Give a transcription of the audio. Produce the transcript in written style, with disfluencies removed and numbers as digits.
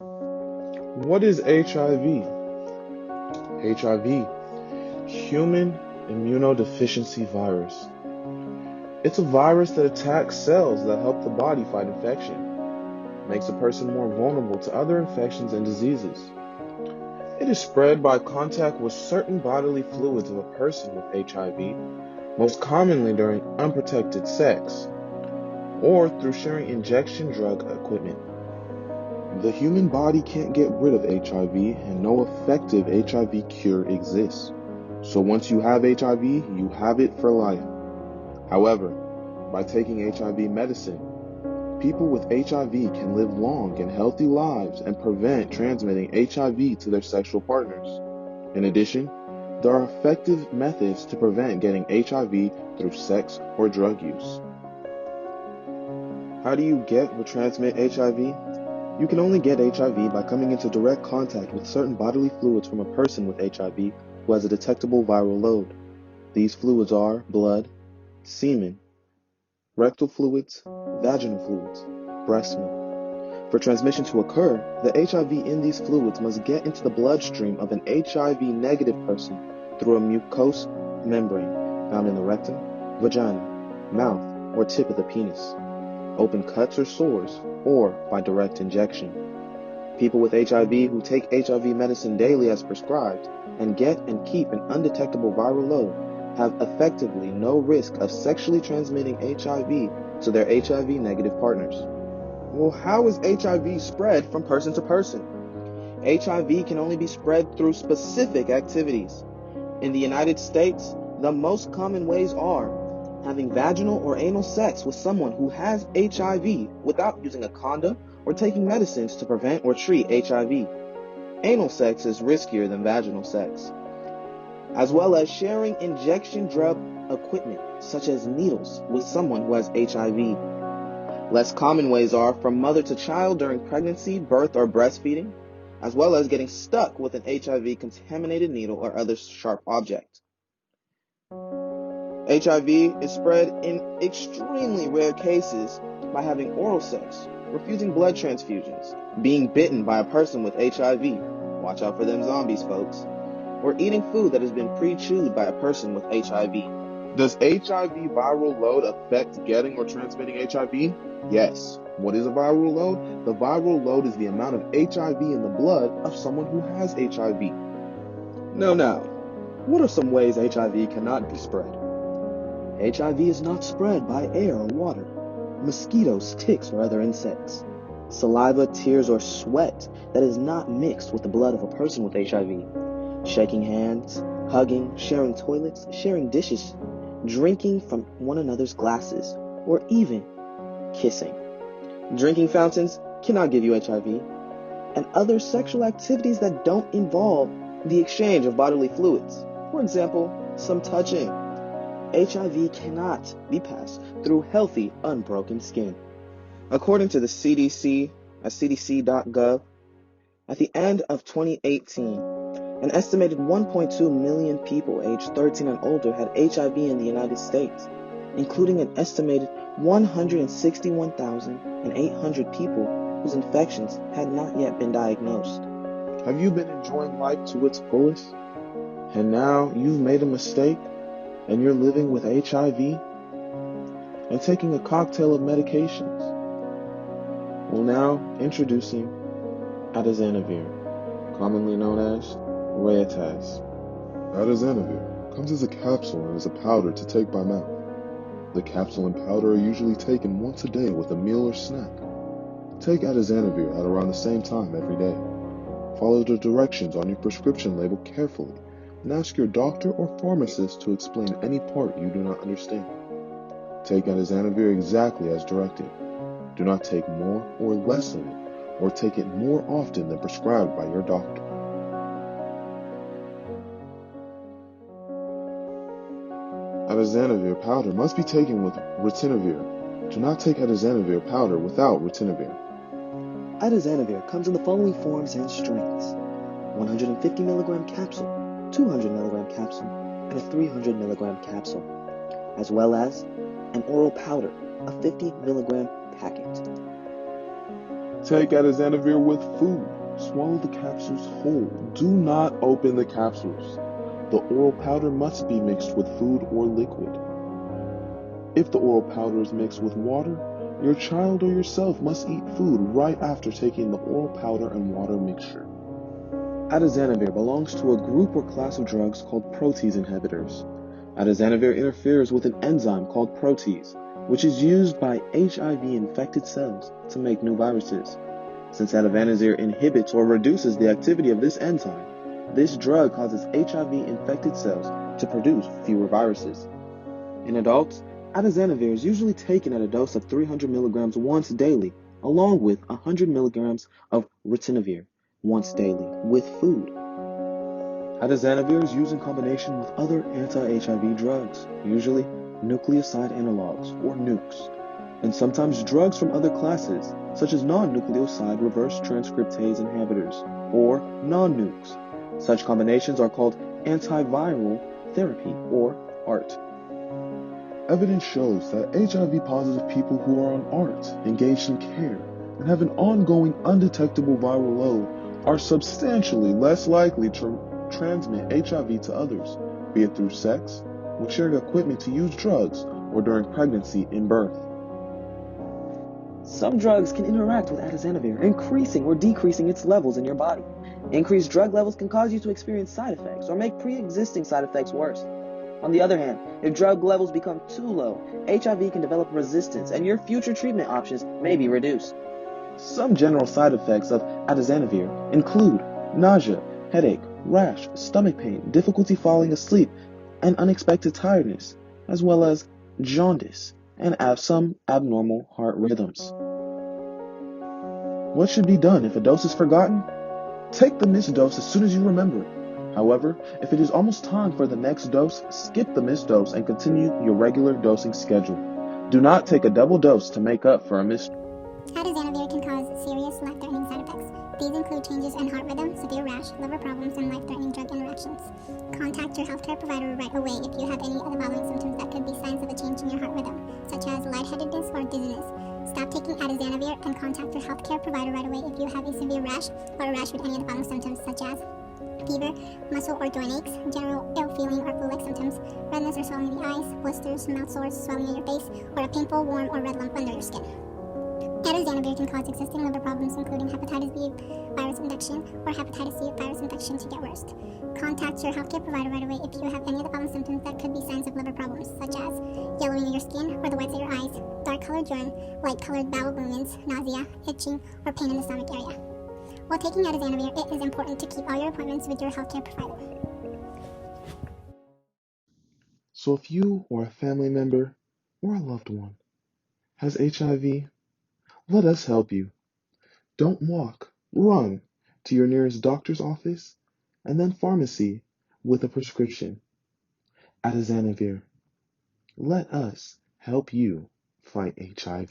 What is HIV? HIV, human immunodeficiency virus. It's a virus that attacks cells that help the body fight infection, makes a person more vulnerable to other infections and diseases. It is spread by contact with certain bodily fluids of a person with HIV, most commonly during unprotected sex, or through sharing injection drug equipment. The human body can't get rid of HIV, and no effective HIV cure exists. So once you have HIV, you have it for life. However, by taking HIV medicine, people with HIV can live long and healthy lives and prevent transmitting HIV to their sexual partners. In addition, there are effective methods to prevent getting HIV through sex or drug use. How do you get or transmit HIV? You can only get HIV by coming into direct contact with certain bodily fluids from a person with HIV who has a detectable viral load. These fluids are blood, semen, rectal fluids, vaginal fluids, breast milk. For transmission to occur, the HIV in these fluids must get into the bloodstream of an HIV-negative person through a mucous membrane found in the rectum, vagina, mouth, or tip of the penis, open cuts or sores, or by direct injection. People with HIV who take HIV medicine daily as prescribed and get and keep an undetectable viral load have effectively no risk of sexually transmitting HIV to their HIV-negative partners. Well, how is HIV spread from person to person? HIV can only be spread through specific activities. In the United States, the most common ways are having vaginal or anal sex with someone who has HIV without using a condom or taking medicines to prevent or treat HIV. Anal sex is riskier than vaginal sex. As well as sharing injection drug equipment, such as needles, with someone who has HIV. Less common ways are from mother to child during pregnancy, birth, or breastfeeding, as well as getting stuck with an HIV-contaminated needle or other sharp object. HIV is spread in extremely rare cases by having oral sex, refusing blood transfusions, being bitten by a person with HIV, watch out for them zombies, folks, or eating food that has been pre-chewed by a person with HIV. Does HIV viral load affect getting or transmitting HIV? Yes. What is a viral load? The viral load is the amount of HIV in the blood of someone who has HIV. Now, what are some ways HIV cannot be spread? HIV is not spread by air or water, mosquitoes, ticks, or other insects, saliva, tears, or sweat that is not mixed with the blood of a person with HIV, shaking hands, hugging, sharing toilets, sharing dishes, drinking from one another's glasses, or even kissing. Drinking fountains cannot give you HIV, and other sexual activities that don't involve the exchange of bodily fluids. For example, some touching. HIV cannot be passed through healthy, unbroken skin. According to the CDC at cdc.gov, at the end of 2018, an estimated 1.2 million people aged 13 and older had HIV in the United States, including an estimated 161,800 people whose infections had not yet been diagnosed. Have you been enjoying life to its fullest? And now you've made a mistake, and you're living with HIV and taking a cocktail of medications? Well, now introducing atazanavir, commonly known as Reataz. Atazanavir comes as a capsule and as a powder to take by mouth. The capsule and powder are usually taken once a day with a meal or snack. Take atazanavir at around the same time every day. Follow the directions on your prescription label carefully and ask your doctor or pharmacist to explain any part you do not understand. Take atazanavir exactly as directed. Do not take more or less of it, or take it more often than prescribed by your doctor. Atazanavir powder must be taken with ritonavir. Do not take atazanavir powder without ritonavir. Atazanavir comes in the following forms and strengths: 150 milligram capsule, 200 milligram capsule, and a 300 milligram capsule, as well as an oral powder, a 50 milligram packet. Take atazanavir with food. Swallow the capsules whole. Do not open the capsules. The oral powder must be mixed with food or liquid. If the oral powder is mixed with water, your child or yourself must eat food right after taking the oral powder and water mixture. Atazanavir belongs to a group or class of drugs called protease inhibitors. Atazanavir interferes with an enzyme called protease, which is used by HIV-infected cells to make new viruses. Since atazanavir inhibits or reduces the activity of this enzyme, this drug causes HIV-infected cells to produce fewer viruses. In adults, atazanavir is usually taken at a dose of 300 milligrams once daily, along with 100 milligrams of ritonavir once daily with food. Atazanavir is used in combination with other anti-HIV drugs, usually nucleoside analogs or NUCs, and sometimes drugs from other classes, such as non-nucleoside reverse transcriptase inhibitors or non-NUCs. Such combinations are called antiviral therapy or ART. Evidence shows that HIV-positive people who are on ART, engaged in care, and have an ongoing undetectable viral load are substantially less likely to transmit HIV to others, be it through sex, when sharing equipment to use drugs, or during pregnancy and birth. Some drugs can interact with atazanavir, increasing or decreasing its levels in your body. Increased drug levels can cause you to experience side effects or make pre-existing side effects worse. On the other hand, if drug levels become too low, HIV can develop resistance and your future treatment options may be reduced. Some general side effects of atazanavir include nausea, headache, rash, stomach pain, difficulty falling asleep, and unexpected tiredness, as well as jaundice and some abnormal heart rhythms. What should be done if a dose is forgotten? Take the missed dose as soon as you remember it. However, if it is almost time for the next dose, skip the missed dose and continue your regular dosing schedule. Do not take a double dose to make up for a missed. Atazanavir can cause serious life-threatening side effects. These include changes in heart rhythm, severe rash, liver problems, and life-threatening drug interactions. Contact your healthcare provider right away if you have any of the following symptoms that could be signs of a change in your heart rhythm, such as lightheadedness or dizziness. Stop taking atazanavir and contact your healthcare provider right away if you have a severe rash or a rash with any of the following symptoms, such as fever, muscle or joint aches, general ill feeling or flu-like symptoms, redness or swelling of the eyes, blisters, mouth sores, swelling in your face, or a painful, warm, or red lump under your skin. Atazanavir can cause existing liver problems, including hepatitis B virus infection or hepatitis C virus infection to get worse. Contact your healthcare provider right away if you have any of the following symptoms that could be signs of liver problems, such as yellowing of your skin or the whites of your eyes, dark-colored urine, light-colored bowel movements, nausea, itching, or pain in the stomach area. While taking atazanavir, it is important to keep all your appointments with your healthcare provider. So if you or a family member or a loved one has HIV, let us help you. Don't walk, run to your nearest doctor's office and then pharmacy with a prescription. Atazanavir. Let us help you fight HIV.